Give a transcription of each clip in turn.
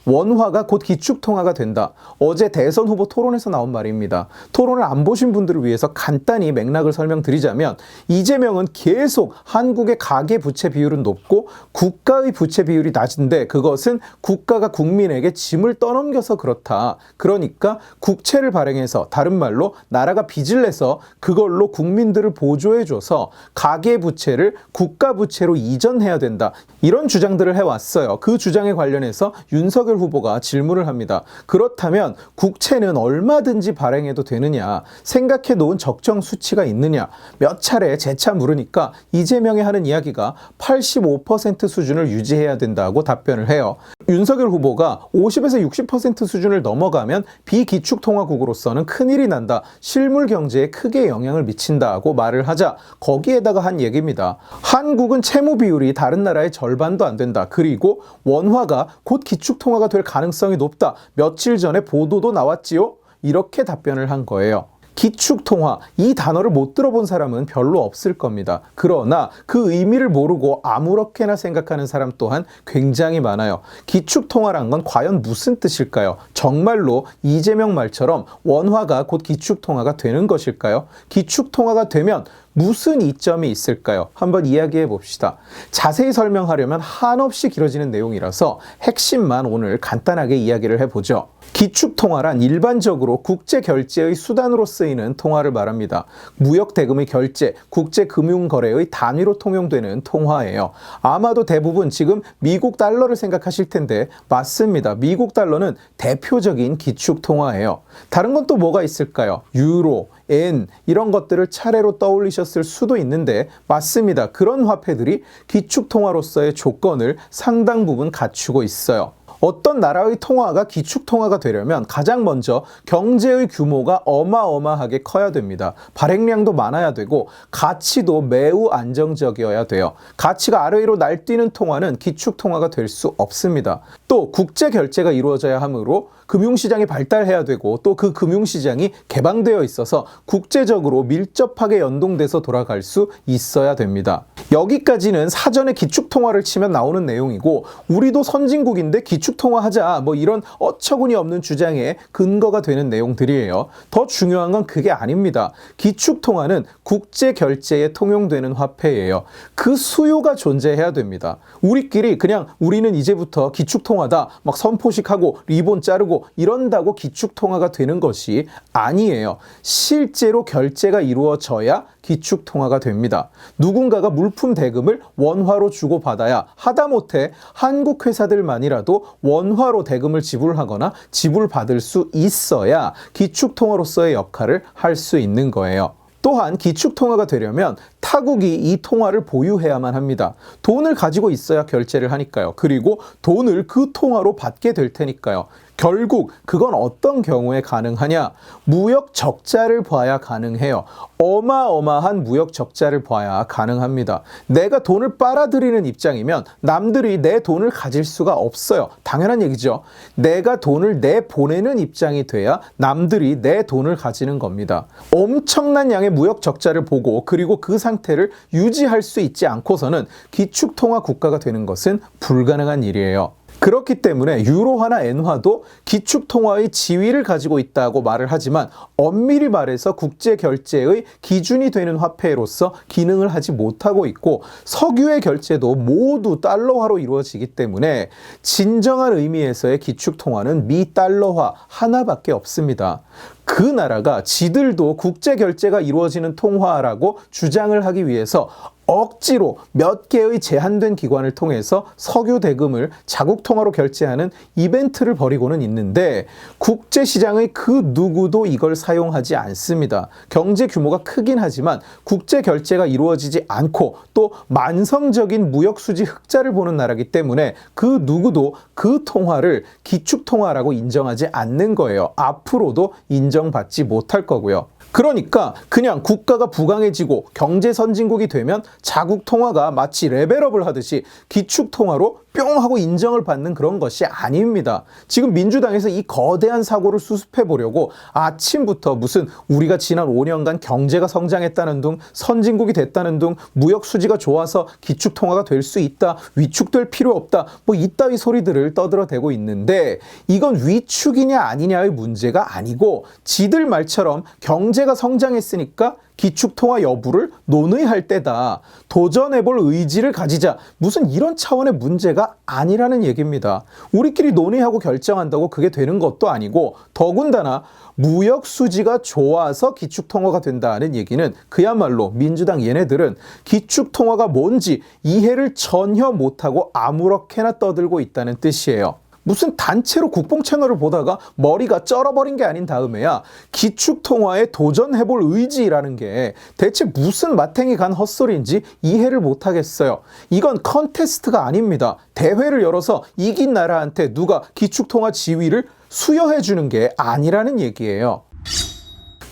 원화가 곧 기축통화가 된다. 어제 대선 후보 토론에서 나온 말입니다. 토론을 안 보신 분들을 위해서 간단히 맥락을 설명드리자면 이재명은 계속 한국의 가계부채 비율은 높고 국가의 부채 비율이 낮은데 그것은 국가가 국민에게 짐을 떠넘겨서 그렇다. 그러니까 국채를 발행해서 다른 말로 나라가 빚을 내서 그걸로 국민들을 보조해줘서 가계부채를 국가부채로 이전해야 된다. 이런 주장들을 해왔어요. 그 주장에 관련해서 윤석열 후보가 질문을 합니다. 그렇다면 국채는 얼마든지 발행해도 되느냐? 생각해 놓은 적정 수치가 있느냐? 몇 차례 재차 물으니까 이재명이 하는 이야기가 85% 수준을 유지해야 된다고 답변을 해요. 윤석열 후보가 50에서 60% 수준을 넘어가면 비기축통화국으로서는 큰일이 난다. 실물 경제에 크게 영향을 미친다고 말을 하자 거기에다가 한 얘기입니다. 한국은 채무 비율이 다른 나라의 절반도 안 된다. 그리고 원화가 곧 기축통화가 될 가능성이 높다. 며칠 전에 보도도 나왔지요? 이렇게 답변을 한 거예요. 기축통화, 이 단어를 못 들어본 사람은 별로 없을 겁니다. 그러나 그 의미를 모르고 아무렇게나 생각하는 사람 또한 굉장히 많아요. 기축통화란 건 과연 무슨 뜻일까요? 정말로 이재명 말처럼 원화가 곧 기축통화가 되는 것일까요? 기축통화가 되면 무슨 이점이 있을까요? 한번 이야기해 봅시다. 자세히 설명하려면 한없이 길어지는 내용이라서 핵심만 오늘 간단하게 이야기를 해보죠. 기축통화란 일반적으로 국제결제의 수단으로 쓰이는 통화를 말합니다. 무역대금의 결제, 국제금융거래의 단위로 통용되는 통화예요. 아마도 대부분 지금 미국 달러를 생각하실 텐데 맞습니다. 미국 달러는 대표적인 기축통화예요. 다른 건 또 뭐가 있을까요? 유로, 엔 이런 것들을 차례로 떠올리셨을 수도 있는데 맞습니다. 그런 화폐들이 기축통화로서의 조건을 상당 부분 갖추고 있어요. 어떤 나라의 통화가 기축통화가 되려면 가장 먼저 경제의 규모가 어마어마하게 커야 됩니다. 발행량도 많아야 되고 가치도 매우 안정적이어야 돼요. 가치가 아래로 날뛰는 통화는 기축통화가 될 수 없습니다. 또 국제결제가 이루어져야 하므로 금융시장이 발달해야 되고 또 그 금융시장이 개방되어 있어서 국제적으로 밀접하게 연동돼서 돌아갈 수 있어야 됩니다. 여기까지는 사전에 기축통화를 치면 나오는 내용이고 우리도 선진국인데 기축통화하자 뭐 이런 어처구니 없는 주장에 근거가 되는 내용들이에요. 더 중요한 건 그게 아닙니다. 기축통화는 국제결제에 통용되는 화폐예요. 그 수요가 존재해야 됩니다. 우리끼리 그냥 우리는 이제부터 기축통화다 막 선포식하고 리본 자르고 이런다고 기축통화가 되는 것이 아니에요. 실제로 결제가 이루어져야 기축통화가 됩니다. 누군가가 물품 대금을 원화로 주고받아야 하다못해 한국 회사들만이라도 원화로 대금을 지불하거나 지불받을 수 있어야 기축통화로서의 역할을 할 수 있는 거예요. 또한 기축통화가 되려면 타국이 이 통화를 보유해야만 합니다. 돈을 가지고 있어야 결제를 하니까요. 그리고 돈을 그 통화로 받게 될 테니까요. 결국 그건 어떤 경우에 가능하냐? 무역 적자를 봐야 가능해요. 어마어마한 무역 적자를 봐야 가능합니다. 내가 돈을 빨아들이는 입장이면 남들이 내 돈을 가질 수가 없어요. 당연한 얘기죠. 내가 돈을 내보내는 입장이 돼야 남들이 내 돈을 가지는 겁니다. 엄청난 양의 무역 적자를 보고 그리고 그 상태를 유지할 수 있지 않고서는 기축통화 국가가 되는 것은 불가능한 일이에요. 그렇기 때문에 유로화나 엔화도 기축통화의 지위를 가지고 있다고 말을 하지만 엄밀히 말해서 국제결제의 기준이 되는 화폐로서 기능을 하지 못하고 있고 석유의 결제도 모두 달러화로 이루어지기 때문에 진정한 의미에서의 기축통화는 미달러화 하나밖에 없습니다. 그 나라가 지들도 국제결제가 이루어지는 통화라고 주장을 하기 위해서 억지로 몇 개의 제한된 기관을 통해서 석유 대금을 자국 통화로 결제하는 이벤트를 벌이고는 있는데 국제시장의 그 누구도 이걸 사용하지 않습니다. 경제 규모가 크긴 하지만 국제 결제가 이루어지지 않고 또 만성적인 무역 수지 흑자를 보는 나라이기 때문에 그 누구도 그 통화를 기축통화라고 인정하지 않는 거예요. 앞으로도 인정받지 못할 거고요. 그러니까 그냥 국가가 부강해지고 경제 선진국이 되면 자국 통화가 마치 레벨업을 하듯이 기축 통화로 뿅 하고 인정을 받는 그런 것이 아닙니다. 지금 민주당에서 이 거대한 사고를 수습해 보려고 아침부터 무슨 우리가 지난 5년간 경제가 성장했다는 둥, 선진국이 됐다는 둥, 무역 수지가 좋아서 기축 통화가 될 수 있다, 위축될 필요 없다, 뭐 이따위 소리들을 떠들어대고 있는데 이건 위축이냐 아니냐의 문제가 아니고 지들 말처럼 경제가 성장했으니까 기축통화 여부를 논의할 때다. 도전해볼 의지를 가지자. 무슨 이런 차원의 문제가 아니라는 얘기입니다. 우리끼리 논의하고 결정한다고 그게 되는 것도 아니고 더군다나 무역 수지가 좋아서 기축통화가 된다는 얘기는 그야말로 민주당 얘네들은 기축통화가 뭔지 이해를 전혀 못하고 아무렇게나 떠들고 있다는 뜻이에요. 무슨 단체로 국뽕 채널을 보다가 머리가 쩔어버린 게 아닌 다음에야 기축통화에 도전해볼 의지라는 게 대체 무슨 마탱이 간 헛소리인지 이해를 못하겠어요. 이건 컨테스트가 아닙니다. 대회를 열어서 이긴 나라한테 누가 기축통화 지위를 수여해주는 게 아니라는 얘기예요.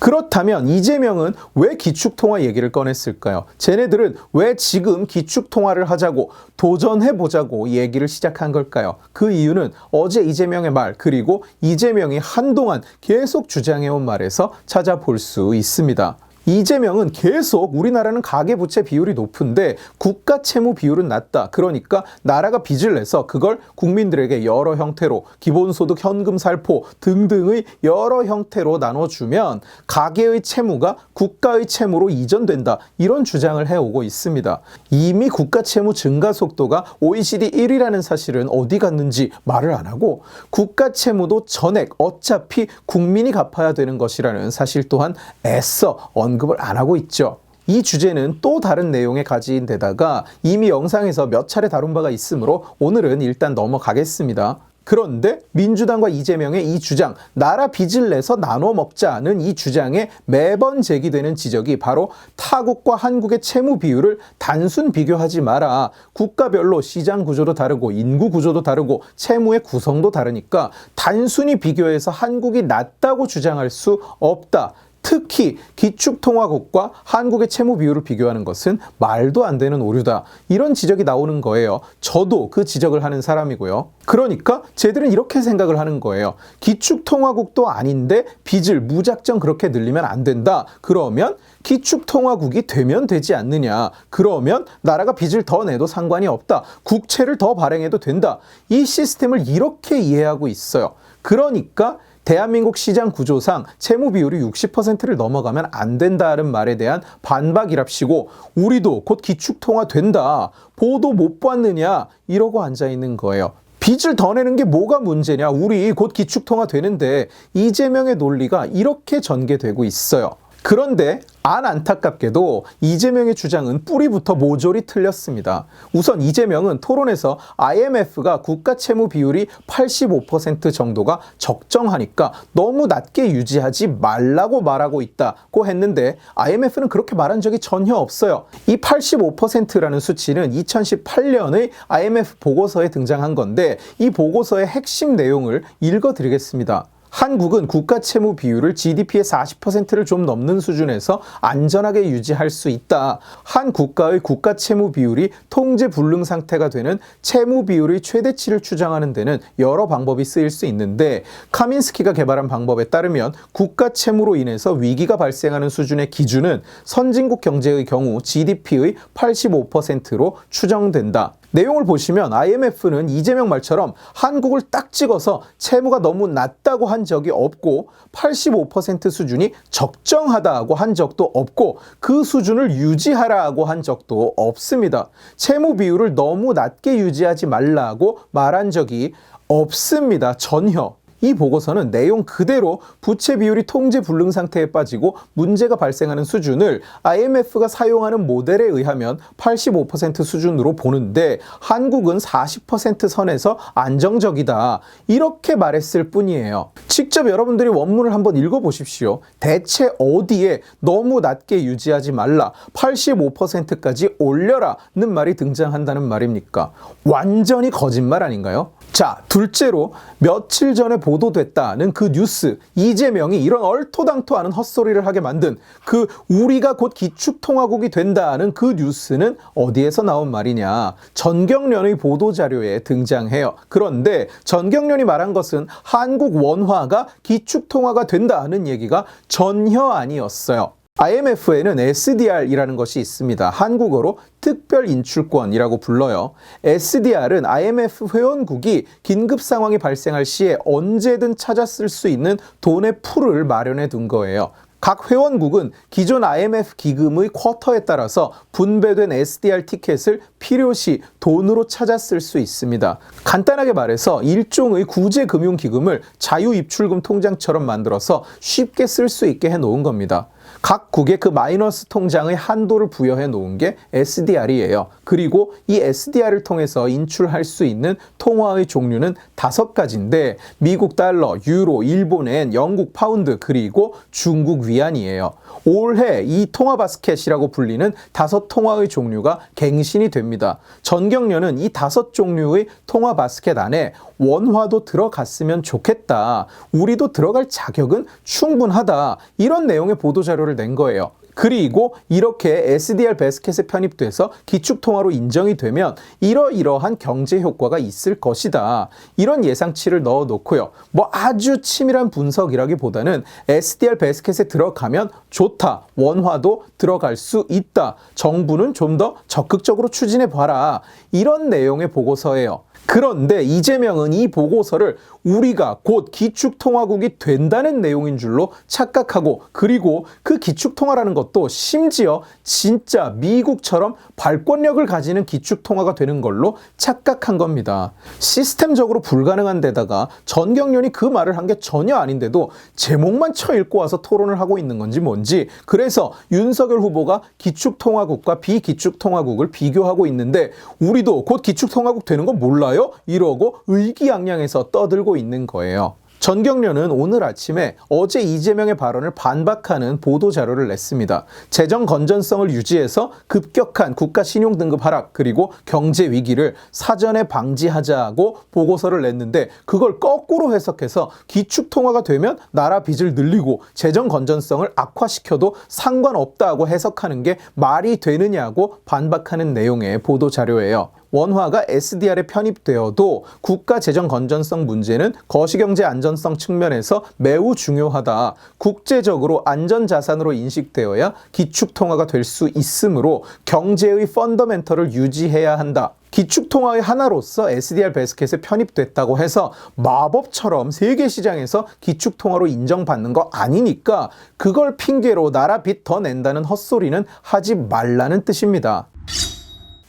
그렇다면 이재명은 왜 기축통화 얘기를 꺼냈을까요? 쟤네들은 왜 지금 기축통화를 하자고 도전해보자고 얘기를 시작한 걸까요? 그 이유는 어제 이재명의 말 그리고 이재명이 한동안 계속 주장해온 말에서 찾아볼 수 있습니다. 이재명은 계속 우리나라는 가계부채 비율이 높은데 국가 채무 비율은 낮다. 그러니까 나라가 빚을 내서 그걸 국민들에게 여러 형태로 기본소득, 현금 살포 등등의 여러 형태로 나눠주면 가계의 채무가 국가의 채무로 이전된다. 이런 주장을 해오고 있습니다. 이미 국가 채무 증가 속도가 OECD 1위라는 사실은 어디 갔는지 말을 안 하고 국가 채무도 전액 어차피 국민이 갚아야 되는 것이라는 사실 또한 애써 언급을 안 하고 있죠. 이 주제는 또 다른 내용에 가진 데다가 이미 영상에서 몇 차례 다룬 바가 있으므로 오늘은 일단 넘어가겠습니다. 그런데 민주당과 이재명의 이 주장, 나라 빚을 내서 나눠 먹자는 이 주장에 매번 제기되는 지적이 바로 타국과 한국의 채무 비율을 단순 비교하지 마라. 국가별로 시장 구조도 다르고 인구 구조도 다르고 채무의 구성도 다르니까 단순히 비교해서 한국이 낫다고 주장할 수 없다. 특히 기축통화국과 한국의 채무 비율을 비교하는 것은 말도 안 되는 오류다. 이런 지적이 나오는 거예요. 저도 그 지적을 하는 사람이고요. 그러니까 쟤들은 이렇게 생각을 하는 거예요. 기축통화국도 아닌데 빚을 무작정 그렇게 늘리면 안 된다. 그러면 기축통화국이 되면 되지 않느냐. 그러면 나라가 빚을 더 내도 상관이 없다. 국채를 더 발행해도 된다. 이 시스템을 이렇게 이해하고 있어요. 그러니까 대한민국 시장 구조상 채무 비율이 60%를 넘어가면 안 된다는 말에 대한 반박이랍시고 우리도 곧 기축통화 된다. 보도 못 봤느냐 이러고 앉아있는 거예요. 빚을 더 내는 게 뭐가 문제냐. 우리 곧 기축통화 되는데 이재명의 논리가 이렇게 전개되고 있어요. 그런데 안타깝게도 이재명의 주장은 뿌리부터 모조리 틀렸습니다. 우선 이재명은 토론에서 IMF가 국가 채무 비율이 85% 정도가 적정하니까 너무 낮게 유지하지 말라고 말하고 있다고 했는데 IMF는 그렇게 말한 적이 전혀 없어요. 이 85%라는 수치는 2018년의 IMF 보고서에 등장한 건데 이 보고서의 핵심 내용을 읽어드리겠습니다. 한국은 국가 채무 비율을 GDP의 40%를 좀 넘는 수준에서 안전하게 유지할 수 있다. 한 국가의 국가 채무 비율이 통제 불능 상태가 되는 채무 비율의 최대치를 추정하는 데는 여러 방법이 쓰일 수 있는데 카민스키가 개발한 방법에 따르면 국가 채무로 인해서 위기가 발생하는 수준의 기준은 선진국 경제의 경우 GDP의 85%로 추정된다. 내용을 보시면 IMF는 이재명 말처럼 한국을 딱 찍어서 채무가 너무 낮다고 한 적이 없고 85% 수준이 적정하다고 한 적도 없고 그 수준을 유지하라고 한 적도 없습니다. 채무 비율을 너무 낮게 유지하지 말라고 말한 적이 없습니다. 전혀. 이 보고서는 내용 그대로 부채 비율이 통제 불능 상태에 빠지고 문제가 발생하는 수준을 IMF가 사용하는 모델에 의하면 85% 수준으로 보는데 한국은 40% 선에서 안정적이다. 이렇게 말했을 뿐이에요. 직접 여러분들이 원문을 한번 읽어보십시오. 대체 어디에 너무 낮게 유지하지 말라, 85%까지 올려라는 말이 등장한다는 말입니까? 완전히 거짓말 아닌가요? 자, 둘째로 며칠 전에 보도됐다는 그 뉴스, 이재명이 이런 얼토당토하는 헛소리를 하게 만든 그 우리가 곧 기축통화국이 된다는 그 뉴스는 어디에서 나온 말이냐? 전경련의 보도자료에 등장해요. 그런데 전경련이 말한 것은 한국 원화가 기축통화가 된다는 얘기가 전혀 아니었어요. IMF에는 SDR이라는 것이 있습니다. 한국어로 특별인출권이라고 불러요. SDR은 IMF 회원국이 긴급 상황이 발생할 시에 언제든 찾아 쓸 수 있는 돈의 풀을 마련해 둔 거예요. 각 회원국은 기존 IMF 기금의 쿼터에 따라서 분배된 SDR 티켓을 필요시 돈으로 찾아 쓸 수 있습니다. 간단하게 말해서 일종의 구제금융기금을 자유입출금 통장처럼 만들어서 쉽게 쓸 수 있게 해놓은 겁니다. 각 국에 그 마이너스 통장의 한도를 부여해 놓은 게 SDR이에요. 그리고 이 SDR을 통해서 인출할 수 있는 통화의 종류는 5가지인데 미국 달러, 유로, 일본엔, 영국 파운드, 그리고 중국 위안이에요. 올해 이 통화 바스켓이라고 불리는 5통화의 종류가 갱신이 됩니다. 전경련은 이 5종류의 통화 바스켓 안에 원화도 들어갔으면 좋겠다. 우리도 들어갈 자격은 충분하다. 이런 내용의 보도자료를 낸 거예요. 그리고 이렇게 SDR 바스켓에 편입돼서 기축통화로 인정이 되면 이러이러한 경제 효과가 있을 것이다. 이런 예상치를 넣어놓고요. 뭐 아주 치밀한 분석이라기보다는 SDR 바스켓에 들어가면 좋다. 원화도 들어갈 수 있다. 정부는 좀 더 적극적으로 추진해봐라. 이런 내용의 보고서예요. 그런데 이재명은 이 보고서를 우리가 곧 기축통화국이 된다는 내용인 줄로 착각하고, 그리고 그 기축통화라는 것도 심지어 진짜 미국처럼 발권력을 가지는 기축통화가 되는 걸로 착각한 겁니다. 시스템적으로 불가능한 데다가 전경련이 그 말을 한 게 전혀 아닌데도 제목만 쳐읽고 와서 토론을 하고 있는 건지 뭔지, 그래서 윤석열 후보가 기축통화국과 비기축통화국을 비교하고 있는데 우리도 곧 기축통화국 되는 거 몰라요? 이러고 의기양양해서 떠들고 있는 거예요. 전경련은 오늘 아침에 어제 이재명의 발언을 반박하는 보도자료를 냈습니다. 재정 건전성을 유지해서 급격한 국가 신용등급 하락, 그리고 경제 위기를 사전에 방지하자고 보고서를 냈는데 그걸 거꾸로 해석해서 기축통화가 되면 나라 빚을 늘리고 재정 건전성을 악화시켜도 상관없다고 해석하는 게 말이 되느냐고 반박하는 내용의 보도자료예요. 원화가 SDR에 편입되어도 국가 재정 건전성 문제는 거시경제 안전성 측면에서 매우 중요하다. 국제적으로 안전자산으로 인식되어야 기축통화가 될 수 있으므로 경제의 펀더멘털을 유지해야 한다. 기축통화의 하나로서 SDR 바스켓에 편입됐다고 해서 마법처럼 세계 시장에서 기축통화로 인정받는 거 아니니까 그걸 핑계로 나라 빚 더 낸다는 헛소리는 하지 말라는 뜻입니다.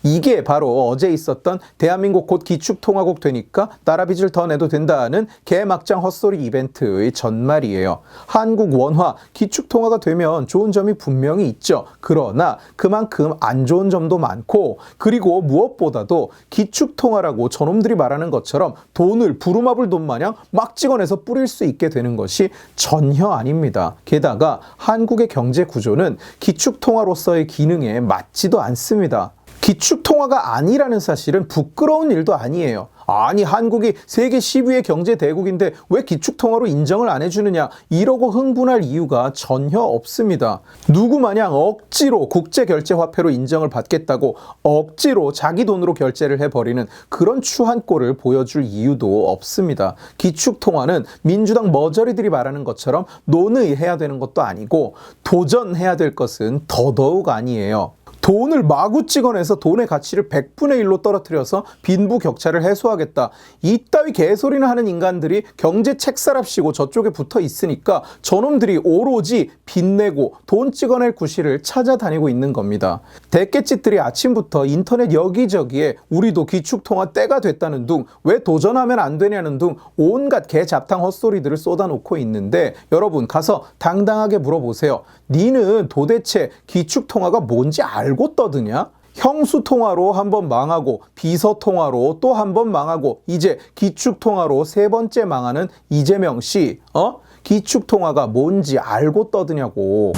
이게 바로 어제 있었던 대한민국 곧 기축통화국 되니까 나라 빚을 더 내도 된다는 개막장 헛소리 이벤트의 전말이에요. 한국 원화 기축통화가 되면 좋은 점이 분명히 있죠. 그러나 그만큼 안 좋은 점도 많고, 그리고 무엇보다도 기축통화라고 저놈들이 말하는 것처럼 돈을 부루마블 돈 마냥 막 찍어내서 뿌릴 수 있게 되는 것이 전혀 아닙니다. 게다가 한국의 경제 구조는 기축통화로서의 기능에 맞지도 않습니다. 기축통화가 아니라는 사실은 부끄러운 일도 아니에요. 아니, 한국이 세계 10위의 경제 대국인데 왜 기축통화로 인정을 안 해주느냐, 이러고 흥분할 이유가 전혀 없습니다. 누구 마냥 억지로 국제결제화폐로 인정을 받겠다고 억지로 자기 돈으로 결제를 해버리는 그런 추한 꼴을 보여줄 이유도 없습니다. 기축통화는 민주당 머저리들이 말하는 것처럼 논의해야 되는 것도 아니고 도전해야 될 것은 더더욱 아니에요. 돈을 마구 찍어내서 돈의 가치를 100분의 1로 떨어뜨려서 빈부격차를 해소하겠다. 이따위 개소리나 하는 인간들이 경제 책사랍시고 저쪽에 붙어 있으니까 저놈들이 오로지 빚내고 돈 찍어낼 구실을 찾아다니고 있는 겁니다. 대깨짓들이 아침부터 인터넷 여기저기에 우리도 기축통화 때가 됐다는 둥, 왜 도전하면 안 되냐는 둥 온갖 개잡탕 헛소리들을 쏟아놓고 있는데, 여러분 가서 당당하게 물어보세요. 니는 도대체 기축통화가 뭔지 알고 떠드냐? 형수통화로 한번 망하고 비서통화로 또 한번 망하고 이제 기축통화로 3번째 망하는 이재명 씨, 기축통화가 뭔지 알고 떠드냐고.